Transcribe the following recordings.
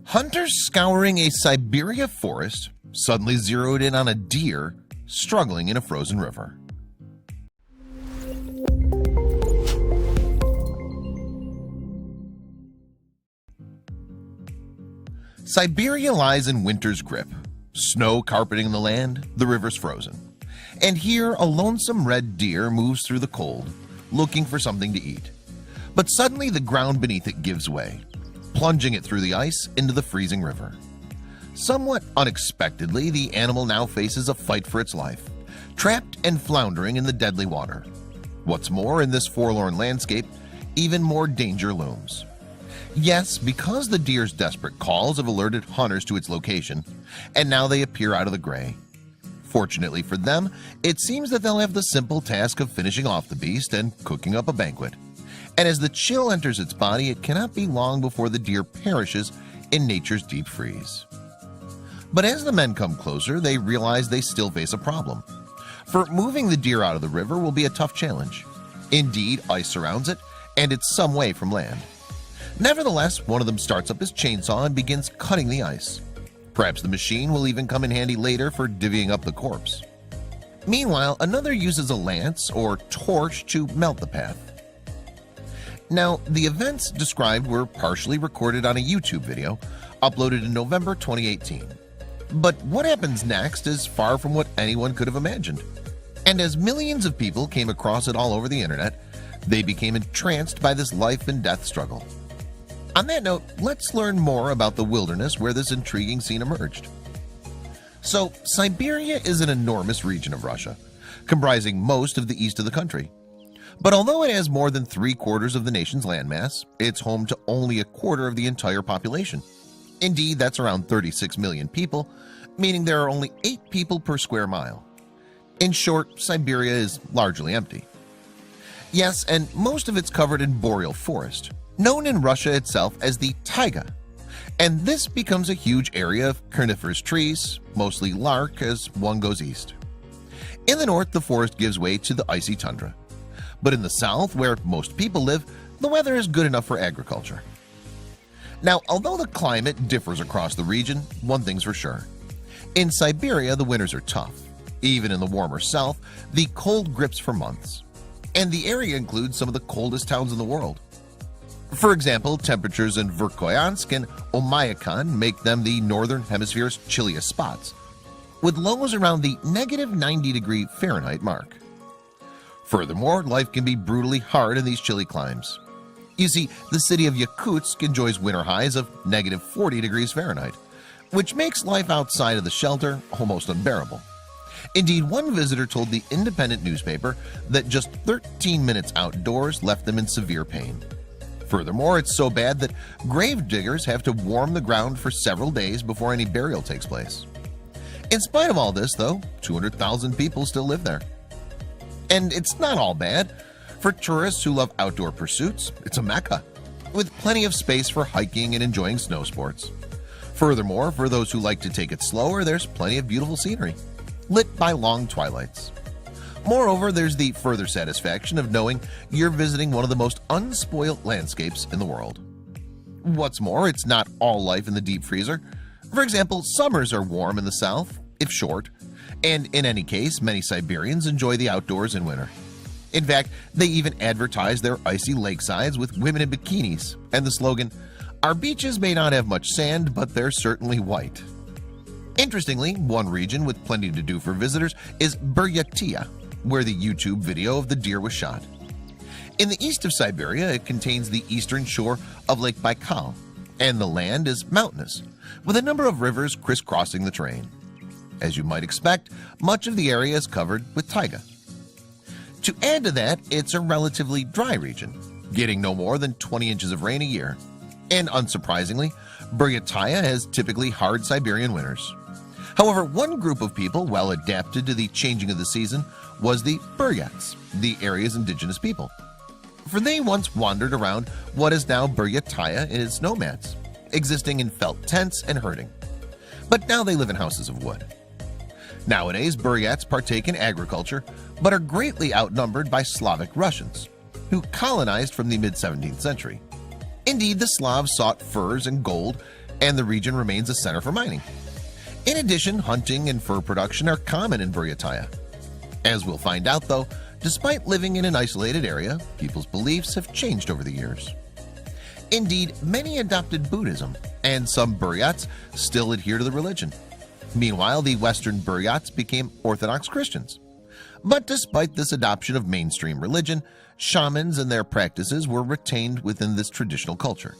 Hunters scouring a Siberia forest suddenly zeroed in on a deer struggling in a frozen river. Siberia lies in winter's grip, snow carpeting the land, the river's frozen, and here a lonesome red deer moves through the cold, looking for something to eat. But suddenly the ground beneath it gives way, plunging it through the ice into the freezing river. Somewhat unexpectedly, the animal now faces a fight for its life, trapped and floundering in the deadly water. What's more, in this forlorn landscape, even more danger looms. Yes, because the deer's desperate calls have alerted hunters to its location, and now they appear out of the gray. Fortunately for them, it seems that they'll have the simple task of finishing off the beast and cooking up a banquet. And as the chill enters its body, it cannot be long before the deer perishes in nature's deep freeze. But as the men come closer, they realize they still face a problem. For moving the deer out of the river will be a tough challenge. Indeed, ice surrounds it, and it's some way from land. Nevertheless, one of them starts up his chainsaw and begins cutting the ice. Perhaps the machine will even come in handy later for divvying up the corpse. Meanwhile, another uses a lance or torch to melt the path. Now, the events described were partially recorded on a YouTube video uploaded in November 2018. But what happens next is far from what anyone could have imagined. And as millions of people came across it all over the internet, they became entranced by this life and death struggle. On that note, let's learn more about the wilderness where this intriguing scene emerged. So, Siberia is an enormous region of Russia, comprising most of the east of the country. But although it has more than 3/4 of the nation's landmass, it's home to only 1/4 of the entire population. Indeed, that's around 36 million people, meaning there are only 8 people per square mile. In short, Siberia is largely empty. Yes, and most of it's covered in boreal forest, known in Russia itself as the taiga, and this becomes a huge area of coniferous trees, mostly larch, as one goes east. In the north, the forest gives way to the icy tundra, but in the south, where most people live, the weather is good enough for agriculture. Now, although the climate differs across the region, one thing's for sure. In Siberia, the winters are tough. Even in the warmer south, the cold grips for months, and the area includes some of the coldest towns in the world. For example, temperatures in Verkhoyansk and Oymyakon make them the northern hemisphere's chilliest spots, with lows around the -90°F mark. Furthermore, life can be brutally hard in these chilly climes. You see, the city of Yakutsk enjoys winter highs of -40°F, which makes life outside of the shelter almost unbearable. Indeed, one visitor told the independent newspaper that just 13 minutes outdoors left them in severe pain. Furthermore, it's so bad that grave diggers have to warm the ground for several days before any burial takes place. In spite of all this, though, 200,000 people still live there. And it's not all bad. For tourists who love outdoor pursuits, it's a mecca, with plenty of space for hiking and enjoying snow sports. Furthermore, for those who like to take it slower, there's plenty of beautiful scenery, lit by long twilights. Moreover, there's the further satisfaction of knowing you're visiting one of the most unspoiled landscapes in the world. What's more, it's not all life in the deep freezer. For example, summers are warm in the south, if short, and in any case, many Siberians enjoy the outdoors in winter. In fact, they even advertise their icy lakesides with women in bikinis and the slogan, "Our beaches may not have much sand, but they're certainly white." Interestingly, one region with plenty to do for visitors is Buryatia, where the YouTube video of the deer was shot. In the east of Siberia, it contains the eastern shore of Lake Baikal, and the land is mountainous, with a number of rivers crisscrossing the terrain. As you might expect, much of the area is covered with taiga. To add to that, it's a relatively dry region, getting no more than 20 inches of rain a year. And unsurprisingly, Buryatia has typically hard Siberian winters. However, one group of people well adapted to the changing of the season was the Buryats, the area's indigenous people. For they once wandered around what is now Buryatia as nomads, existing in felt tents and herding. But now they live in houses of wood. Nowadays, Buryats partake in agriculture, but are greatly outnumbered by Slavic Russians, who colonized from the mid-17th century. Indeed, the Slavs sought furs and gold, and the region remains a center for mining. In addition, hunting and fur production are common in Buryatia. As we'll find out though, despite living in an isolated area, people's beliefs have changed over the years. Indeed, many adopted Buddhism, and some Buryats still adhere to the religion. Meanwhile, the Western Buryats became Orthodox Christians. But despite this adoption of mainstream religion, shamans and their practices were retained within this traditional culture.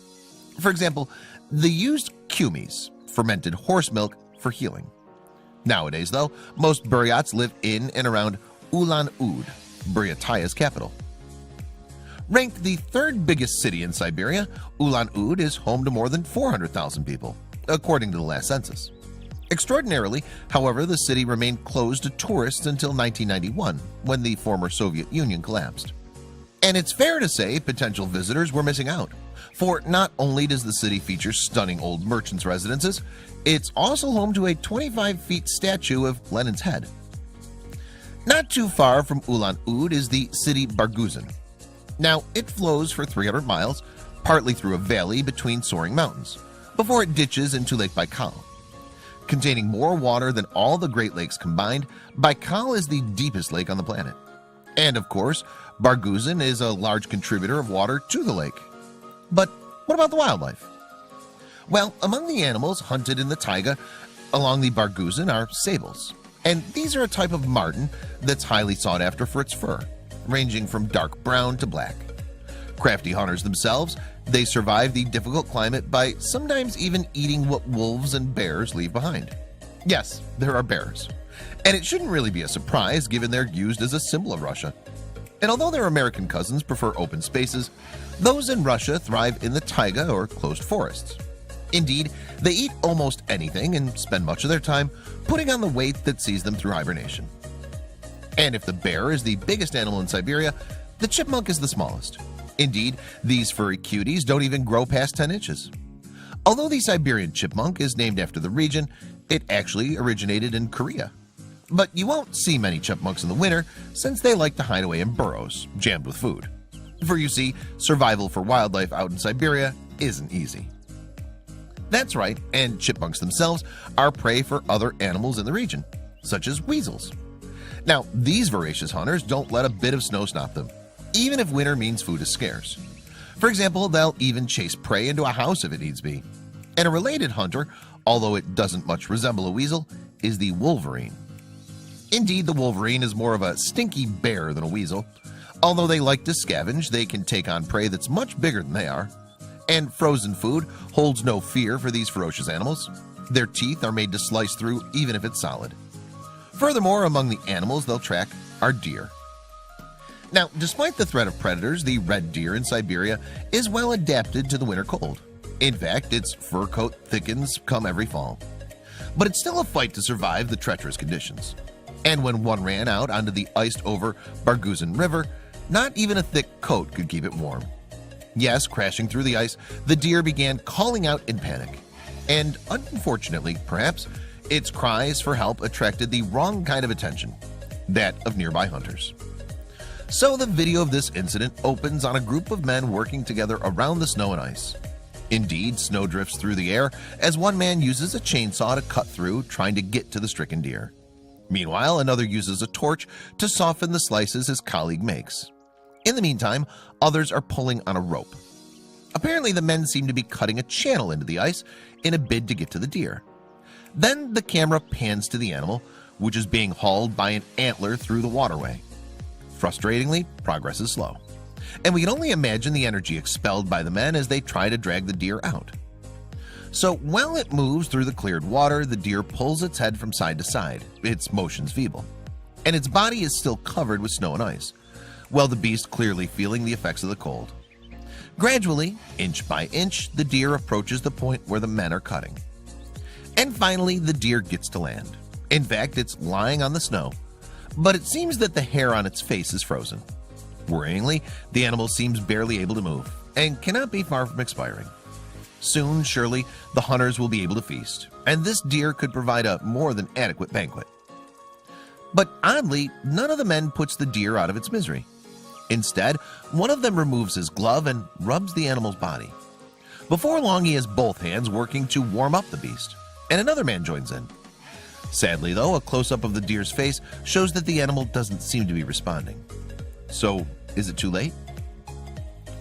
For example, they used kumis, fermented horse milk, for healing. Nowadays, though, most Buryats live in and around Ulan-Ude, Buryatia's capital. Ranked the third biggest city in Siberia, Ulan-Ude is home to more than 400,000 people, according to the last census. Extraordinarily, however, the city remained closed to tourists until 1991, when the former Soviet Union collapsed. And it's fair to say potential visitors were missing out, for not only does the city feature stunning old merchants' residences, it's also home to a 25-feet statue of Lenin's head. Not too far from Ulan-Ude is the city Barguzin. Now, it flows for 300 miles, partly through a valley between soaring mountains, before it ditches into Lake Baikal. Containing more water than all the Great Lakes combined, Baikal is the deepest lake on the planet. And of course, Barguzin is a large contributor of water to the lake. But what about the wildlife? Well, among the animals hunted in the taiga along the Barguzin are sables. And these are a type of marten that's highly sought after for its fur, ranging from dark brown to black. Crafty hunters themselves, they survive the difficult climate by sometimes even eating what wolves and bears leave behind. Yes, there are bears. And it shouldn't really be a surprise given they're used as a symbol of Russia. And although their American cousins prefer open spaces, those in Russia thrive in the taiga or closed forests. Indeed, they eat almost anything and spend much of their time putting on the weight that sees them through hibernation. And if the bear is the biggest animal in Siberia, the chipmunk is the smallest. Indeed, these furry cuties don't even grow past 10 inches. Although the Siberian chipmunk is named after the region, it actually originated in Korea. But you won't see many chipmunks in the winter since they like to hide away in burrows, jammed with food. For you see, survival for wildlife out in Siberia isn't easy. That's right, and chipmunks themselves are prey for other animals in the region, such as weasels. Now, these voracious hunters don't let a bit of snow stop them, even if winter means food is scarce. For example, they'll even chase prey into a house if it needs be. And a related hunter, although it doesn't much resemble a weasel, is the wolverine. Indeed, the wolverine is more of a stinky bear than a weasel. Although they like to scavenge, they can take on prey that's much bigger than they are. And frozen food holds no fear for these ferocious animals. Their teeth are made to slice through even if it's solid. Furthermore, among the animals they'll track are deer. Now, despite the threat of predators, the red deer in Siberia is well adapted to the winter cold. In fact, its fur coat thickens come every fall. But it's still a fight to survive the treacherous conditions. And when one ran out onto the iced-over Barguzin River, not even a thick coat could keep it warm. Yes, crashing through the ice, the deer began calling out in panic. And unfortunately, perhaps, its cries for help attracted the wrong kind of attention, that of nearby hunters. So the video of this incident opens on a group of men working together around the snow and ice. Indeed, snow drifts through the air as one man uses a chainsaw to cut through, trying to get to the stricken deer. Meanwhile, another uses a torch to soften the slices his colleague makes. In the meantime, others are pulling on a rope. Apparently, the men seem to be cutting a channel into the ice in a bid to get to the deer. Then the camera pans to the animal, which is being hauled by an antler through the waterway. Frustratingly, progress is slow, and we can only imagine the energy expelled by the men as they try to drag the deer out. So while it moves through the cleared water, the deer pulls its head from side to side, its motions feeble, and its body is still covered with snow and ice, while the beast clearly feeling the effects of the cold. Gradually, inch by inch, the deer approaches the point where the men are cutting. And finally, the deer gets to land. In fact, it's lying on the snow, but it seems that the hair on its face is frozen. Worryingly, the animal seems barely able to move and cannot be far from expiring. Soon, surely, the hunters will be able to feast, and this deer could provide a more than adequate banquet. But oddly, none of the men puts the deer out of its misery. Instead, one of them removes his glove and rubs the animal's body. Before long, he has both hands working to warm up the beast, and another man joins in. Sadly though, a close-up of the deer's face shows that the animal doesn't seem to be responding. So, is it too late?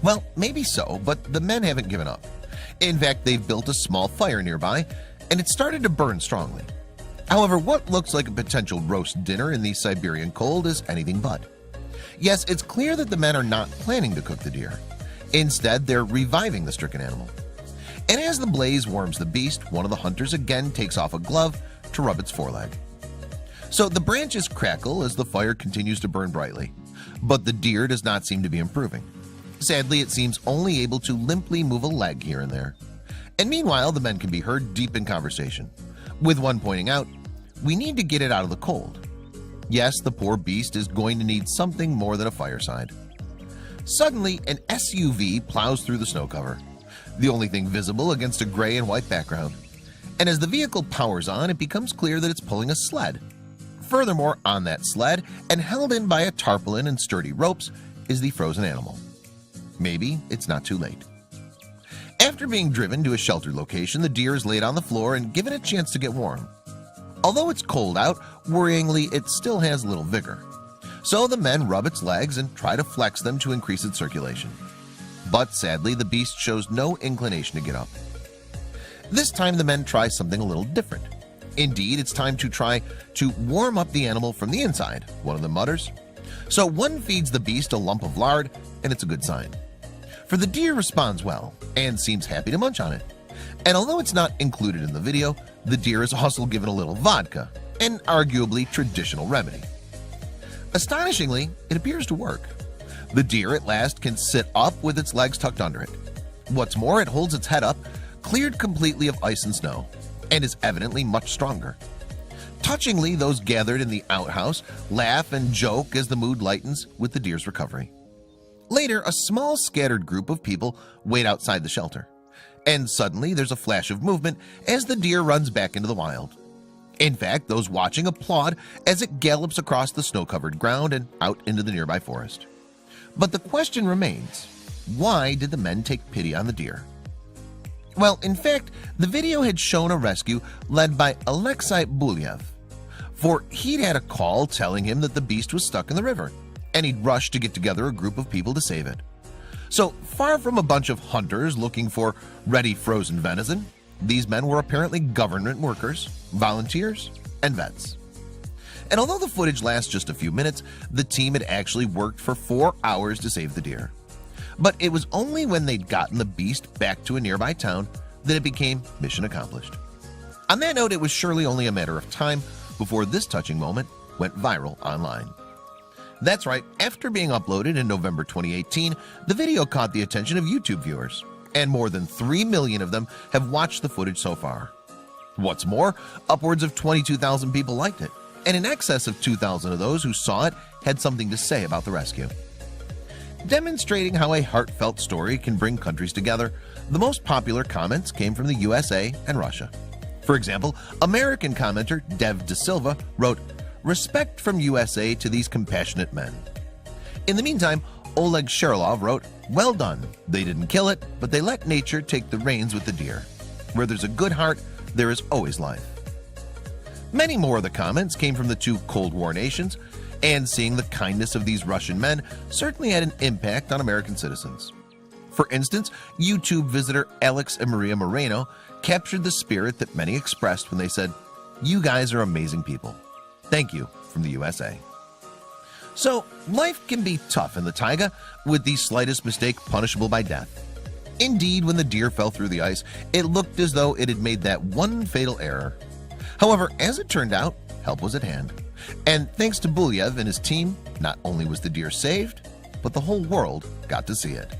Well, maybe so, but the men haven't given up. In fact, they've built a small fire nearby, and it started to burn strongly. However, what looks like a potential roast dinner in the Siberian cold is anything but. Yes, it's clear that the men are not planning to cook the deer. Instead, they're reviving the stricken animal. And as the blaze warms the beast, one of the hunters again takes off a glove to rub its foreleg. So the branches crackle as the fire continues to burn brightly, but the deer does not seem to be improving. Sadly, it seems only able to limply move a leg here and there. And meanwhile, the men can be heard deep in conversation, with one pointing out, "We need to get it out of the cold." Yes, the poor beast is going to need something more than a fireside. Suddenly, an SUV plows through the snow cover, the only thing visible against a gray and white background. And as the vehicle powers on, it becomes clear that it's pulling a sled. Furthermore, on that sled, and held in by a tarpaulin and sturdy ropes, is the frozen animal. Maybe it's not too late. After being driven to a sheltered location, the deer is laid on the floor and given a chance to get warm. Although it's cold out, worryingly, it still has little vigor. So the men rub its legs and try to flex them to increase its circulation. But sadly, the beast shows no inclination to get up. This time the men try something a little different. Indeed, it's time to try to warm up the animal from the inside, one of them mutters. So one feeds the beast a lump of lard, and it's a good sign. For the deer responds well and seems happy to munch on it. And although it's not included in the video, the deer is also given a little vodka, an arguably traditional remedy. Astonishingly, it appears to work. The deer at last can sit up with its legs tucked under it. What's more, it holds its head up, cleared completely of ice and snow, and is evidently much stronger. Touchingly, those gathered in the outhouse laugh and joke as the mood lightens with the deer's recovery. Later, a small scattered group of people wait outside the shelter, and suddenly there's a flash of movement as the deer runs back into the wild. In fact, those watching applaud as it gallops across the snow-covered ground and out into the nearby forest. But the question remains, why did the men take pity on the deer? Well, in fact, the video had shown a rescue led by Alexei Bulyev, for he'd had a call telling him that the beast was stuck in the river, and he'd rushed to get together a group of people to save it. So far from a bunch of hunters looking for ready frozen venison, these men were apparently government workers, volunteers, and vets. And although the footage lasts just a few minutes, the team had actually worked for 4 hours to save the deer. But it was only when they'd gotten the beast back to a nearby town that it became mission accomplished. On that note, it was surely only a matter of time before this touching moment went viral online. That's right, after being uploaded in November 2018, the video caught the attention of YouTube viewers, and more than 3 million of them have watched the footage so far. What's more, upwards of 22,000 people liked it, and in excess of 2,000 of those who saw it had something to say about the rescue. Demonstrating how a heartfelt story can bring countries together, the most popular comments came from the USA and Russia. For example, American commenter Dev De Silva wrote, "Respect from USA to these compassionate men." In the meantime, Oleg Sherlov wrote, "Well done. They didn't kill it, but they let nature take the reins with the deer. Where there's a good heart, there is always life." Many more of the comments came from the two Cold War nations, and seeing the kindness of these Russian men certainly had an impact on American citizens. For instance, YouTube visitor Alex and Maria Moreno captured the spirit that many expressed when they said, "You guys are amazing people. Thank you," from the USA. So life can be tough in the taiga, with the slightest mistake punishable by death. Indeed, when the deer fell through the ice, it looked as though it had made that one fatal error. However, as it turned out, help was at hand. And thanks to Bulyev and his team, not only was the deer saved, but the whole world got to see it.